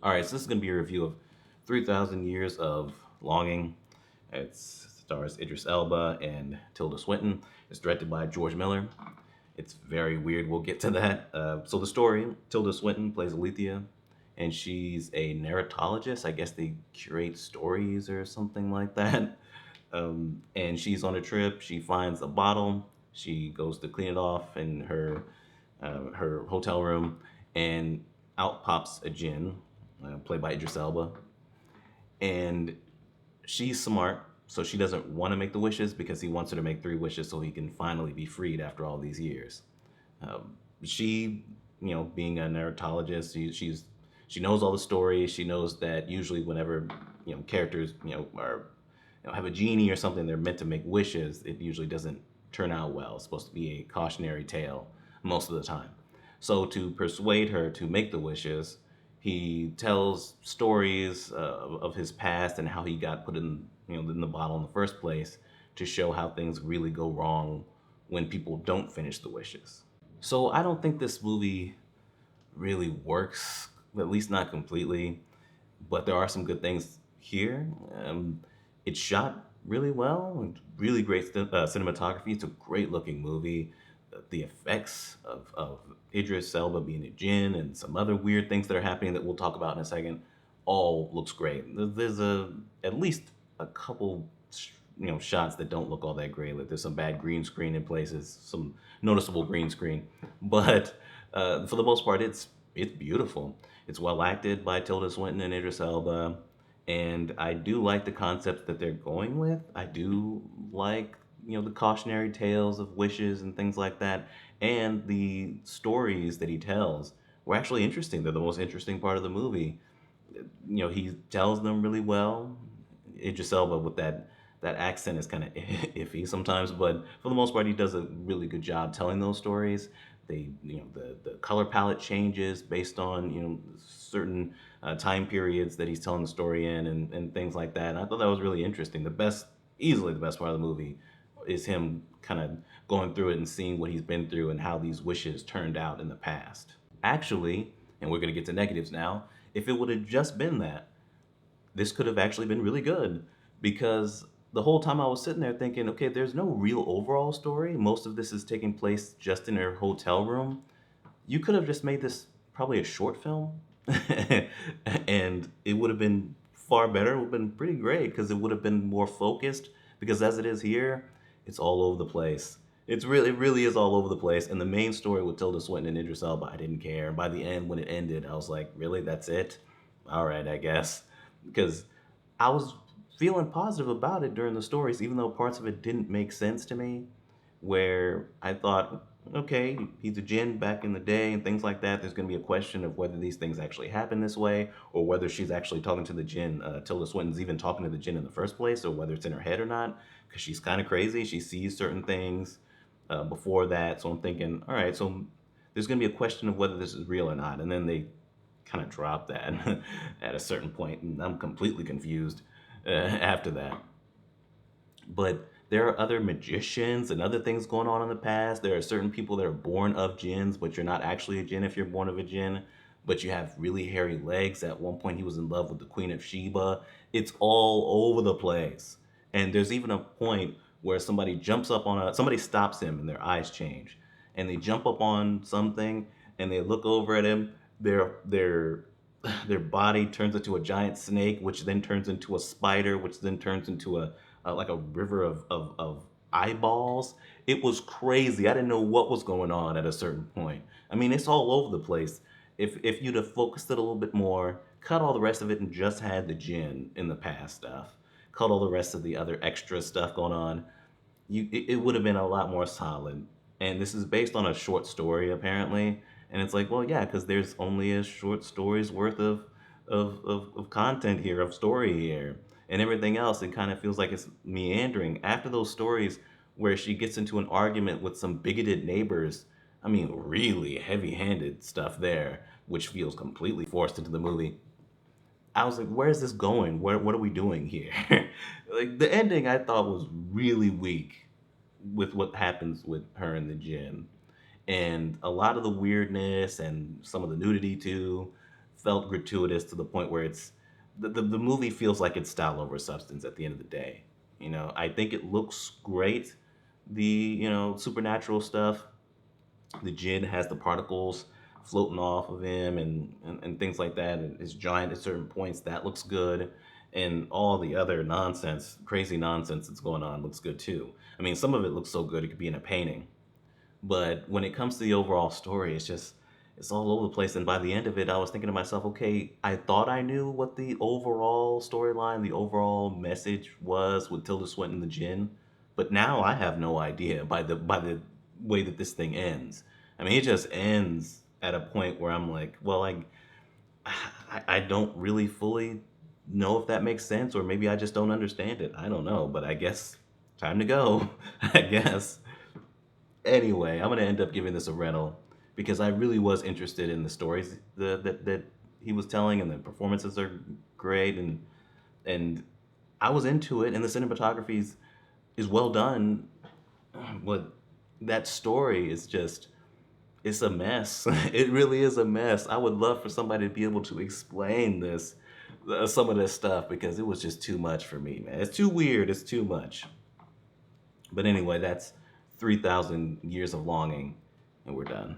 All right, so this is going to be a review of 3,000 Years of Longing. It stars Idris Elba and Tilda Swinton. It's directed by George Miller. It's very weird. We'll get to that. So the story: Tilda Swinton plays Alethea, and she's a narratologist. I guess they curate stories or something like that. And she's on a trip. She finds a bottle. She goes to clean it off in her hotel room, and out pops a djinn, played by Idris Elba. And she's smart, so she doesn't want to make the wishes because he wants her to make three wishes so he can finally be freed after all these years. She, being a narratologist, she knows all the stories. She knows that usually whenever characters are have a genie or something, they're meant to make wishes. It usually doesn't turn out well. It's supposed to be a cautionary tale most of the time. So to persuade her to make the wishes, he tells stories of his past and how he got put in the bottle in the first place to show how things really go wrong when people don't finish the wishes. So I don't think this movie really works, at least not completely, but there are some good things here. It's shot really well, really great cinematography. It's a great looking movie. The effects of Idris Elba being a djinn and some other weird things that are happening that we'll talk about in a second all looks great. There's at least a couple shots that don't look all that great. Like there's some bad green screen in places, some noticeable green screen, but for the most part, it's beautiful. It's well acted by Tilda Swinton and Idris Elba, and I do like the concepts that they're going with. I do like the cautionary tales of wishes and things like that, and the stories that he tells were actually interesting. They're the most interesting part of the movie. He tells them really well. Idris Elba with that accent is kind of iffy sometimes, but for the most part, he does a really good job telling those stories. The color palette changes based on certain time periods that he's telling the story in, and things like that. And I thought that was really interesting. Easily the best part of the movie, is him kind of going through it and seeing what he's been through and how these wishes turned out in the past. Actually, and we're going to get to negatives now, if it would have just been that, this could have actually been really good, because the whole time I was sitting there thinking, okay, there's no real overall story. Most of this is taking place just in her hotel room. You could have just made this probably a short film, and it would have been far better. It would have been pretty great because it would have been more focused. Because as it is here, it's all over the place. It really is all over the place. And the main story with Tilda Swinton and Idris Elba, I didn't care. And by the end, when it ended, I was like, really, that's it? All right, I guess. Because I was feeling positive about it during the stories, even though parts of it didn't make sense to me. Where I thought, okay, he's a djinn back in the day and things like that. There's going to be a question of whether these things actually happen this way, or whether she's actually talking to the djinn. Tilda Swinton's even talking to the djinn in the first place, or whether it's in her head or not, because she's kind of crazy. She sees certain things before that. So I'm thinking, all right, so there's going to be a question of whether this is real or not. And then they kind of drop that at a certain point, and I'm completely confused after that. But there are other magicians and other things going on in the past. There are certain people that are born of jinns, but you're not actually a jinn if you're born of a jinn. But you have really hairy legs. At one point, he was in love with the Queen of Sheba. It's all over the place. And there's even a point where somebody stops him and their eyes change. And they jump up on something and they look over at him. Their body turns into a giant snake, which then turns into a spider, which then turns into like a river of eyeballs. It was crazy. I didn't know what was going on at a certain point. I mean, it's all over the place. If you'd have focused it a little bit more, cut all the rest of it and just had the gin in the past stuff, cut all the rest of the other extra stuff going on, it would have been a lot more solid. And this is based on a short story apparently, and it's like, well, yeah, because there's only a short story's worth of content here, of story here, and everything else. It kind of feels like it's meandering after those stories where she gets into an argument with some bigoted neighbors. I mean, really heavy-handed stuff there, which feels completely forced into the movie. I was like, where is this going? What are we doing here? Like the ending I thought was really weak with what happens with her and the gin. And a lot of the weirdness and some of the nudity too felt gratuitous to the point where the movie feels like it's style over substance at the end of the day. I think it looks great. The supernatural stuff. The Jin has the particles floating off of him and things like that, and it's giant at certain points. That looks good. And all the other nonsense, crazy nonsense that's going on looks good too. I mean, some of it looks so good it could be in a painting. But when it comes to the overall story, it's all over the place. And by the end of it, I was thinking to myself, okay, I thought I knew what the overall storyline, the overall message was with Tilda Swinton the Jinn, but now I have no idea by the way that this thing ends. I mean, it just ends at a point where I'm like, well, I don't really fully know if that makes sense, or maybe I just don't understand it. I don't know, but I guess time to go. I guess. Anyway, I'm gonna end up giving this a rental because I really was interested in the stories that he was telling, and the performances are great, and I was into it, and the cinematography is well done, but that story is just it's a mess. It really is a mess. I would love for somebody to be able to explain this, some of this stuff, because it was just too much for me, man. It's too weird. It's too much. But anyway, that's 3,000 years of longing, and we're done.